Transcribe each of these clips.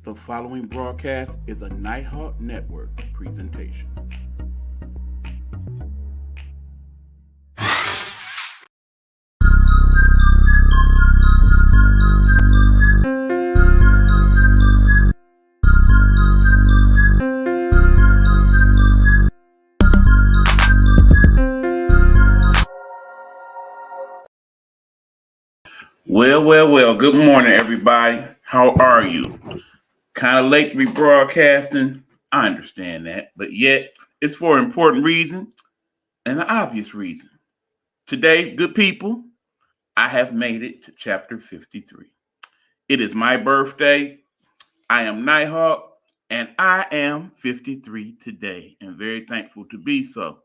The following broadcast is a Nighthawk Network presentation. Well. Good morning, everybody. How are you? Kind of late to be broadcasting. I understand that, but yet it's for an important reason and an obvious reason. Today, good people, I have made it to chapter 53. It is my birthday. I am Nighthawk, and I am 53 today, and very thankful to be so.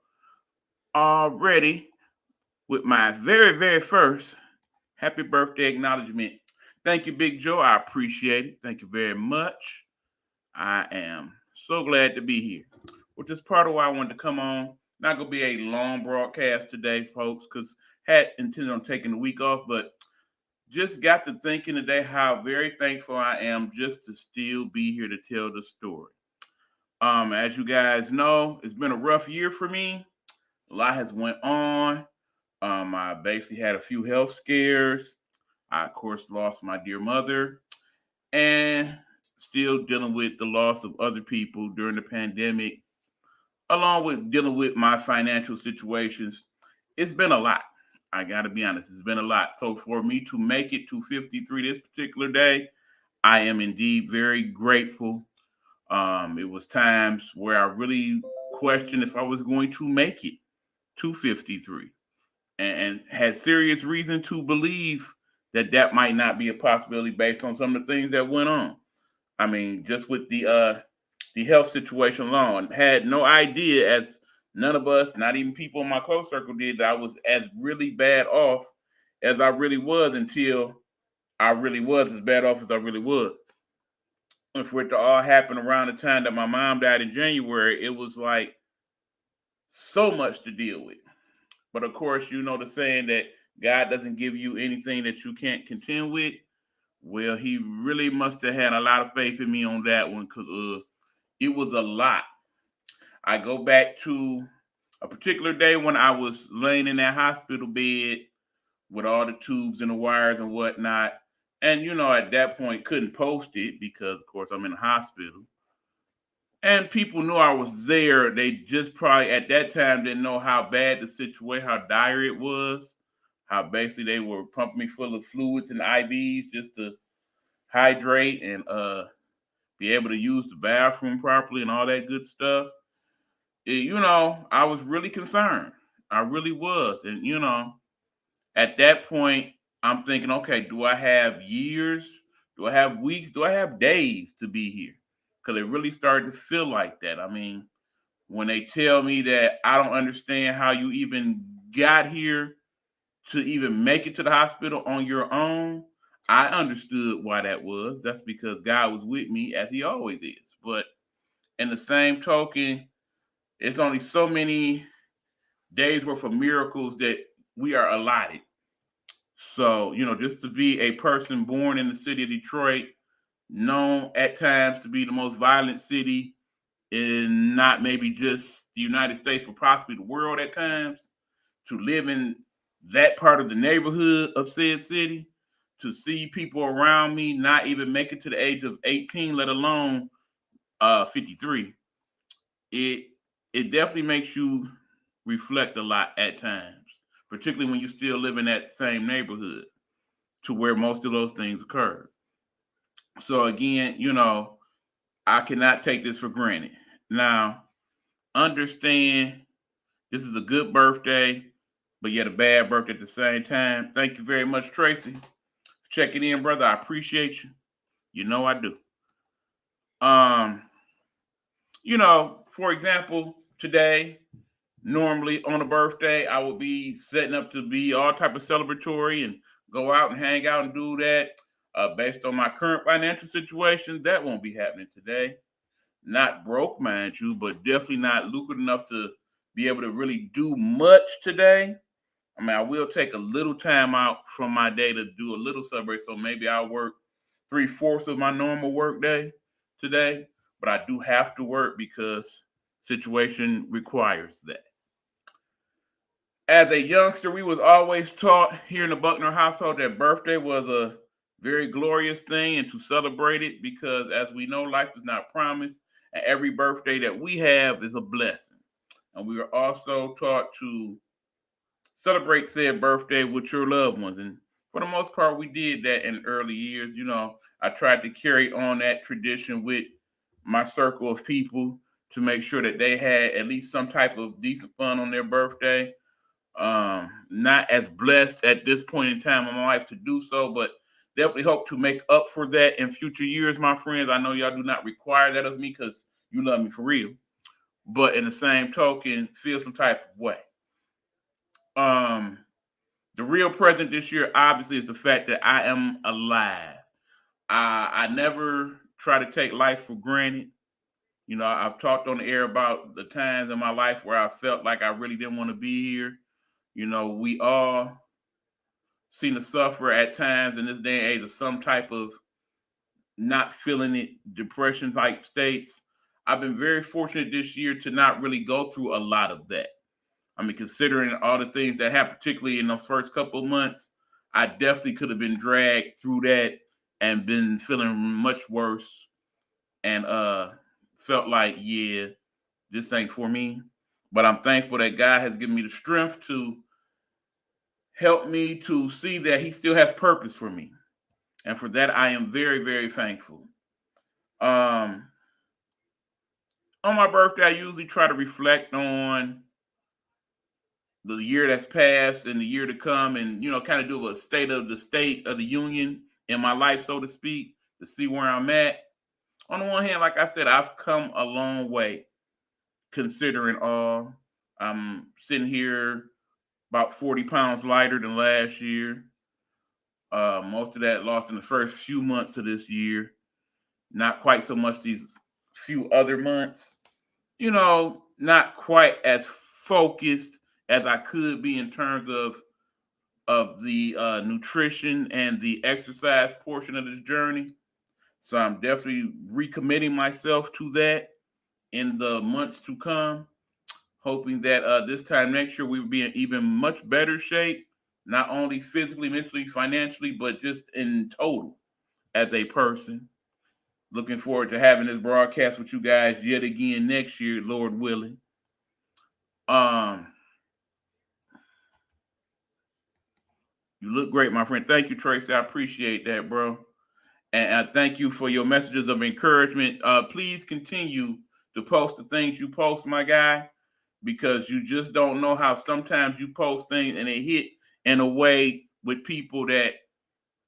Already with my very first happy birthday acknowledgement. Thank you, Big Joe. I appreciate it. Thank you very much. I am so glad to be here. Which is part of why I wanted to come on. Not gonna be a long broadcast today, folks, because had intended on taking the week off, but just got to thinking today how very thankful I am just to still be here to tell the story. As you guys know, it's been a rough year for me. A lot has went on. I basically had a few health scares. I, of course, lost my dear mother and still dealing with the loss of other people during the pandemic, along with dealing with my financial situations. It's been a lot. I got to be honest, it's been a lot. So for me to make it to 53 this particular day, I am indeed very grateful. It was times where I really questioned if I was going to make it to 53 and had serious reason to believe that that might not be a possibility based on some of the things that went on. I mean, just with the health situation alone, had no idea, as none of us, not even people in my close circle did, that I was as really bad off as I really was until I really was as bad off as I really was. And for it to all happen around the time that my mom died in January, it was like so much to deal with. But of course, you know the saying that God doesn't give you anything that you can't contend with. Well, he really must have had a lot of faith in me on that one because it was a lot. I go back to a particular day when I was laying in that hospital bed with all the tubes and the wires and whatnot. And, you know, at that point, couldn't post it because, of course, I'm in the hospital. And people knew I was there. They just probably at that time didn't know how bad the situation, how dire it was, how basically they were pumping me full of fluids and IVs just to hydrate and be able to use the bathroom properly and all that good stuff. I was really concerned. I really was. And, at that point, I'm thinking, okay, do I have years? Do I have weeks? Do I have days to be here? Because it really started to feel like that. I mean, when they tell me that I don't understand how you even got here to even make it to the hospital on your own, I understood why that was. That's because God was with me as he always is. But in the same token, it's only so many days worth of miracles that we are allotted. So, just to be a person born in the city of Detroit, known at times to be the most violent city in not maybe just the United States, but possibly the world at times, to live in that part of the neighborhood of said city, to see people around me not even make it to the age of 18, let alone 53, it it definitely makes you reflect a lot at times, particularly when you still live in that same neighborhood to where most of those things occurred. So again, I cannot take this for granted. Now, understand this is a good birthday, but yet a bad birthday at the same time. Thank you very much, Tracy, for checking in, brother. I appreciate you. You know I do. Um, for example, today, normally on a birthday, I would be setting up to be all type of celebratory and go out and hang out and do that. Based on my current financial situation, that won't be happening today. Not broke, mind you, but definitely not lucrative enough to be able to really do much today. I mean, I will take a little time out from my day to do a little celebration. So maybe I'll work 3/4 of my normal work day. today, but I do have to work because situation requires that. As a youngster, we was always taught here in the Buckner household that birthday was a very glorious thing and to celebrate it because, as we know, life is not promised, and every birthday that we have is a blessing. And we are also taught to celebrate said birthday with your loved ones. And for the most part, we did that in early years. I tried to carry on that tradition with my circle of people to make sure that they had at least some type of decent fun on their birthday. Not as blessed at this point in time in my life to do so, but definitely hope to make up for that in future years, my friends. I know y'all do not require that of me because you love me for real, but in the same token, feel some type of way. Um, the real present this year, obviously, is the fact that I am alive. I never try to take life for granted. I've talked on the air about the times in my life where I felt like I really didn't want to be here. We all seem to suffer at times in this day and age of some type of not feeling it, depression type states. I've been very fortunate this year to not really go through a lot of that. I mean, considering all the things that happened, particularly in those first couple of months, I definitely could have been dragged through that and been feeling much worse and felt like, yeah, this ain't for me. But I'm thankful that God has given me the strength to help me to see that He still has purpose for me. And for that, I am very, very thankful. Um, on my birthday, I usually try to reflect on the year that's passed and the year to come, and kind of do a state of the union in my life, so to speak, to see where I'm at. On the one hand, like I said, I've come a long way considering all. I'm sitting here about 40 pounds lighter than last year. Most of that lost in the first few months of this year. Not quite so much these few other months. Not quite as focused as I could be in terms of the nutrition and the exercise portion of this journey. So I'm definitely recommitting myself to that in the months to come, hoping that this time next year we will be in even much better shape, not only physically, mentally, financially, but just in total as a person. Looking forward to having this broadcast with you guys yet again next year, Lord willing. Um, you look great, my friend. Thank you, Tracy. I appreciate that, bro. And I thank you for your messages of encouragement. Please continue to post the things you post, my guy, because you just don't know how sometimes you post things and they hit in a way with people that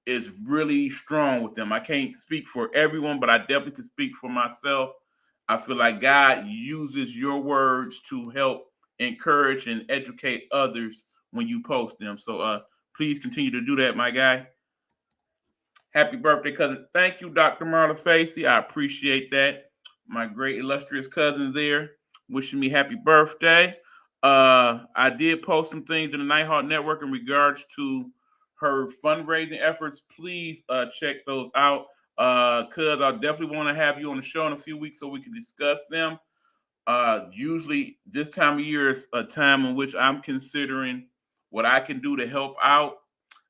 is really strong with them. I can't speak for everyone, but I definitely can speak for myself. I feel like God uses your words to help encourage and educate others when you post them. So please continue to do that, my guy. Happy birthday, cousin. Thank you, Dr. Marla Facey. I appreciate that. My great illustrious cousin there wishing me happy birthday. I did post some things in the Nighthawk Network in regards to her fundraising efforts. Please check those out. Cuz I definitely want to have you on the show in a few weeks so we can discuss them. Usually this time of year is a time in which I'm considering what I can do to help out.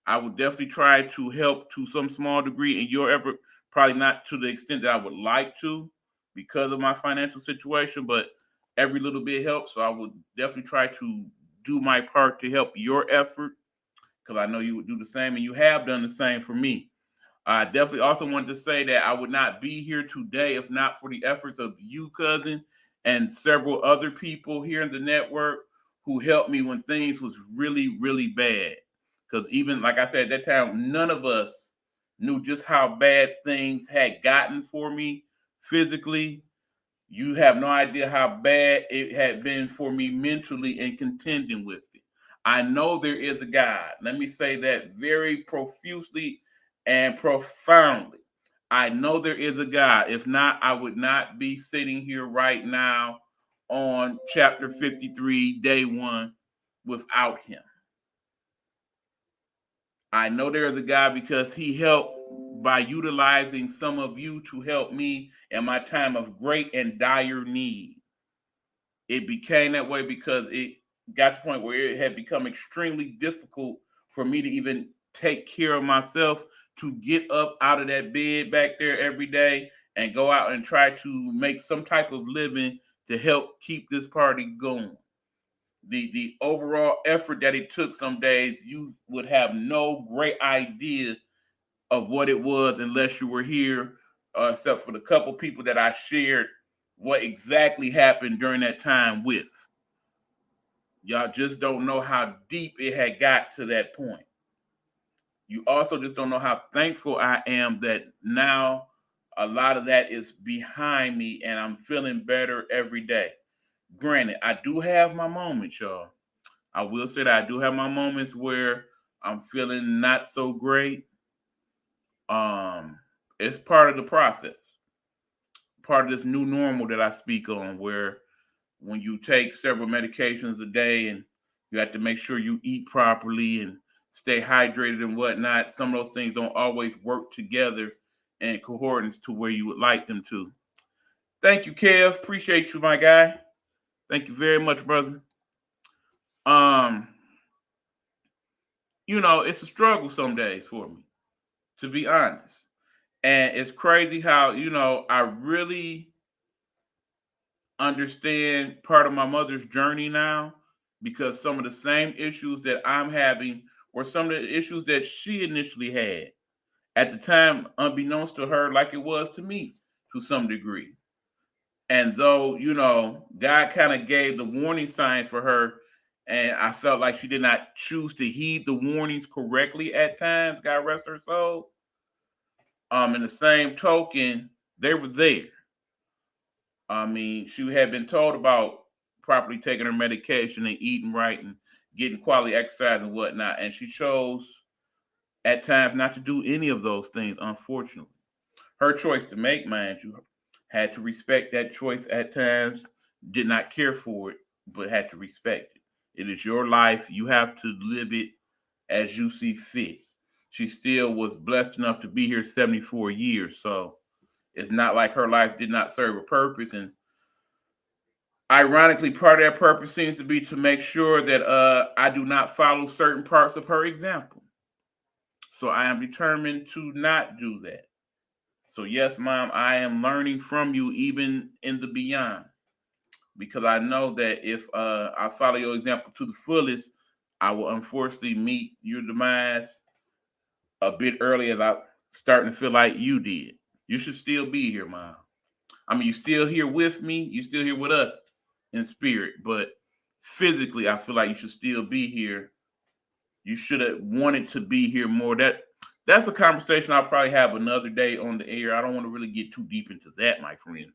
I would definitely try to help to some small degree in your effort, probably not to the extent that I would like to because of my financial situation, but every little bit helps. So I would definitely try to do my part to help your effort because I know you would do the same and you have done the same for me. I definitely also wanted to say that I would not be here today if not for the efforts of you, cousin, and several other people here in the network who helped me when things was really, really bad. Because even like I said at that time, none of us knew just how bad things had gotten for me physically. You have no idea how bad it had been for me mentally in contending with it. I know there is a God. Let me say that very profusely and profoundly. I know there is a God. If not, I would not be sitting here right now on chapter 53, day one, without him. I know there is a God because he helped by utilizing some of you to help me in my time of great and dire need. It became that way because it got to the point where it had become extremely difficult for me to even take care of myself, to get up out of that bed back there every day and go out and try to make some type of living to help keep this party going. The overall effort that it took, some days you would have no great idea of what it was unless you were here, except for the couple people that I shared what exactly happened during that time with. Y'all just don't know how deep it had got to that point. You also just don't know how thankful I am that now a lot of that is behind me and I'm feeling better every day. Granted, I do have my moments, y'all. I will say that I do have my moments where I'm feeling not so great. Um, it's part of the process, part of this new normal that I speak on, where when you take several medications a day and you have to make sure you eat properly and stay hydrated and whatnot, some of those things don't always work together in coordinates to where you would like them to. Thank you, Kev. Appreciate you, my guy. Thank you very much, brother. Um, it's a struggle some days for me, to be honest. And it's crazy how, I really understand part of my mother's journey now, because some of the same issues that I'm having were some of the issues that she initially had at the time, unbeknownst to her, like it was to me to some degree. And though, God kind of gave the warning signs for her, and I felt like she did not choose to heed the warnings correctly at times, God rest her soul. In the same token, they were there. I mean, she had been told about properly taking her medication and eating right and getting quality exercise and whatnot. And she chose at times not to do any of those things, unfortunately. Her choice to make, mind you, had to respect that choice at times, did not care for it, but had to respect it. It is your life. You have to live it as you see fit. She still was blessed enough to be here 74 years. So it's not like her life did not serve a purpose. And ironically, part of that purpose seems to be to make sure that I do not follow certain parts of her example. So I am determined to not do that. So yes, mom, I am learning from you even in the beyond, because I know that if I follow your example to the fullest, I will unfortunately meet your demise a bit early, as I starting to feel like you did. You should still be here, mom. I mean, you still here with me. You still here with us in spirit, but physically, I feel like you should still be here. You should have wanted to be here more. That's a conversation I'll probably have another day on the air. I don't want to really get too deep into that, my friends.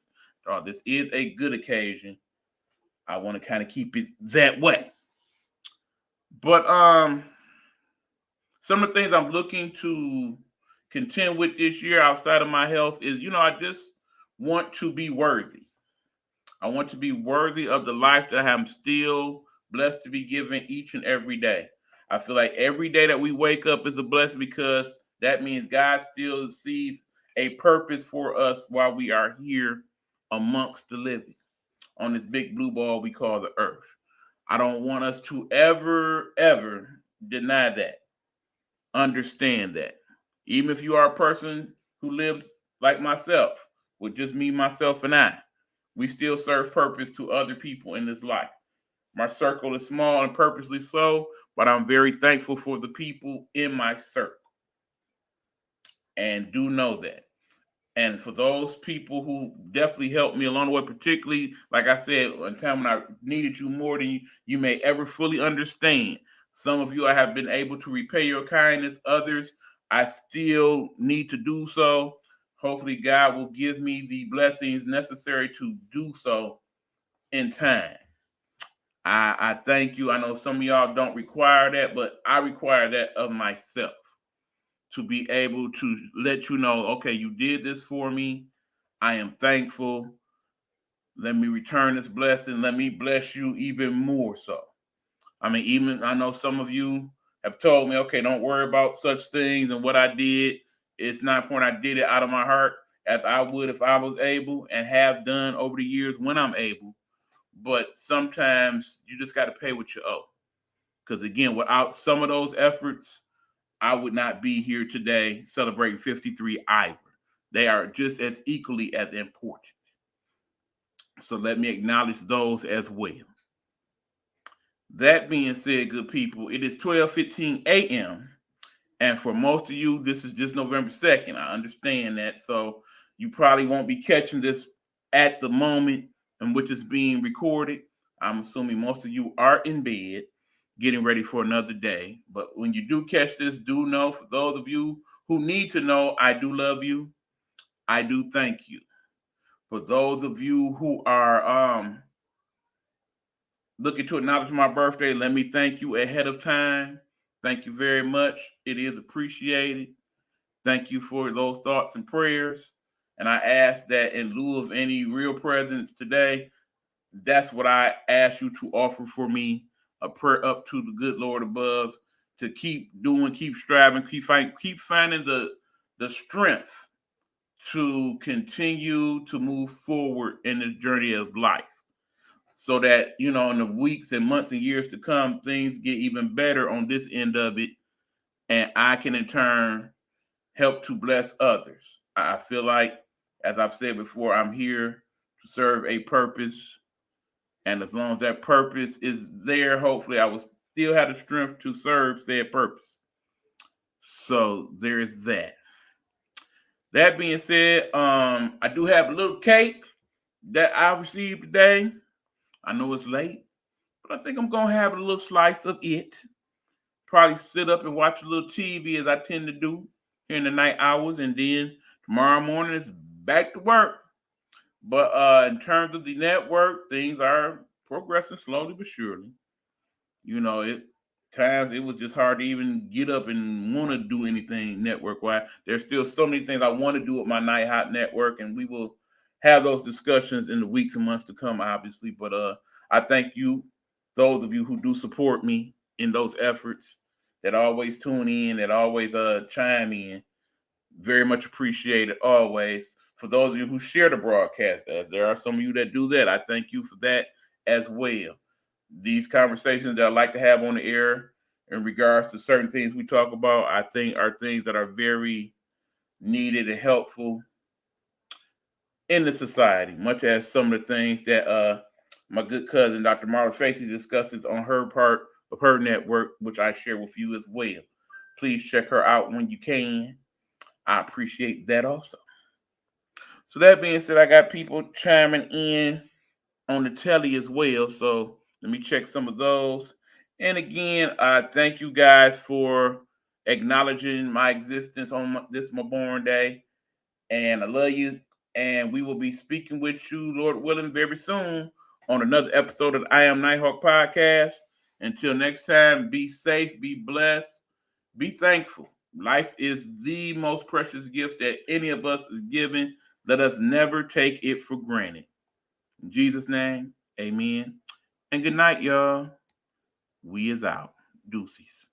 This is a good occasion. I want to kind of keep it that way. But some of the things I'm looking to contend with this year outside of my health is, I just want to be worthy. I want to be worthy of the life that I'm still blessed to be given each and every day. I feel like every day that we wake up is a blessing, because that means God still sees a purpose for us while we are here amongst the living on this big blue ball we call the earth. I don't want us to ever deny that. Understand that. Even if you are a person who lives like myself, with just me, myself, and I, we still serve purpose to other people in this life. My circle is small and purposely so, but I'm very thankful for the people in my circle. And do know that. And for those people who definitely helped me along the way, particularly, like I said, a time when I needed you more than you may ever fully understand. Some of you I have been able to repay your kindness. Others, I still need to do so. Hopefully, God will give me the blessings necessary to do so in time. I thank you. I know some of y'all don't require that, but I require that of myself, to be able to let you know, okay, you did this for me. I am thankful. Let me return this blessing. Let me bless you even more so. I mean, even I know some of you have told me, okay, don't worry about such things and what I did. It's not important I did it out of my heart as I would if I was able and have done over the years when I'm able. But sometimes you just got to pay what you owe. Because again, without some of those efforts, I would not be here today celebrating 53 either. They are just as equally as important. So let me acknowledge those as well. That being said, good people, it is 12:15 a.m. And for most of you, this is just November 2nd. I understand that. So you probably won't be catching this at the moment in which it's being recorded. I'm assuming most of you are in bed getting ready for another day. But when you do catch this, do know, for those of you who need to know, I do love you. I do thank you. For those of you who are looking to acknowledge my birthday, let me thank you ahead of time. Thank you very much. It is appreciated. Thank you for those thoughts and prayers. And I ask that in lieu of any real presents today, that's what I ask you to offer for me, a prayer up to the good Lord above, to keep doing, keep striving, keep finding the strength to continue to move forward in this journey of life. So that, in the weeks and months and years to come, things get even better on this end of it. And I can in turn help to bless others. I feel like, as I've said before, I'm here to serve a purpose. And as long as that purpose is there, hopefully I will still have the strength to serve said purpose. So there is that. That being said, I do have a little cake that I received today. I know it's late, but I think I'm gonna have a little slice of it. Probably sit up and watch a little TV as I tend to do here in the night hours, and then tomorrow morning is back to work. But in terms of the network, things are progressing slowly but surely. It times it was just hard to even get up and want to do anything network wise. There's still so many things I want to do with my Night Hot network, and we will have those discussions in the weeks and months to come, obviously. But I thank you, those of you who do support me in those efforts, that always tune in, that always chime in. Very much appreciated always. For those of you who share the broadcast, there are some of you that do that. I thank you for that as well. These conversations that I like to have on the air in regards to certain things we talk about, I think are things that are very needed and helpful in the society, much as some of the things that my good cousin, Dr. Marla Facey, discusses on her part of her network, which I share with you as well. Please check her out when you can. I appreciate that also. So that being said, I got people chiming in on the telly as well. So let me check some of those. And again, thank you guys for acknowledging my existence on this my born day. And I love you. And we will be speaking with you, Lord willing, very soon on another episode of the I Am Nighthawk podcast. Until next time, be safe, be blessed, be thankful. Life is the most precious gift that any of us is given. Let us never take it for granted. In Jesus' name, amen. And good night, y'all. We is out. Deuces.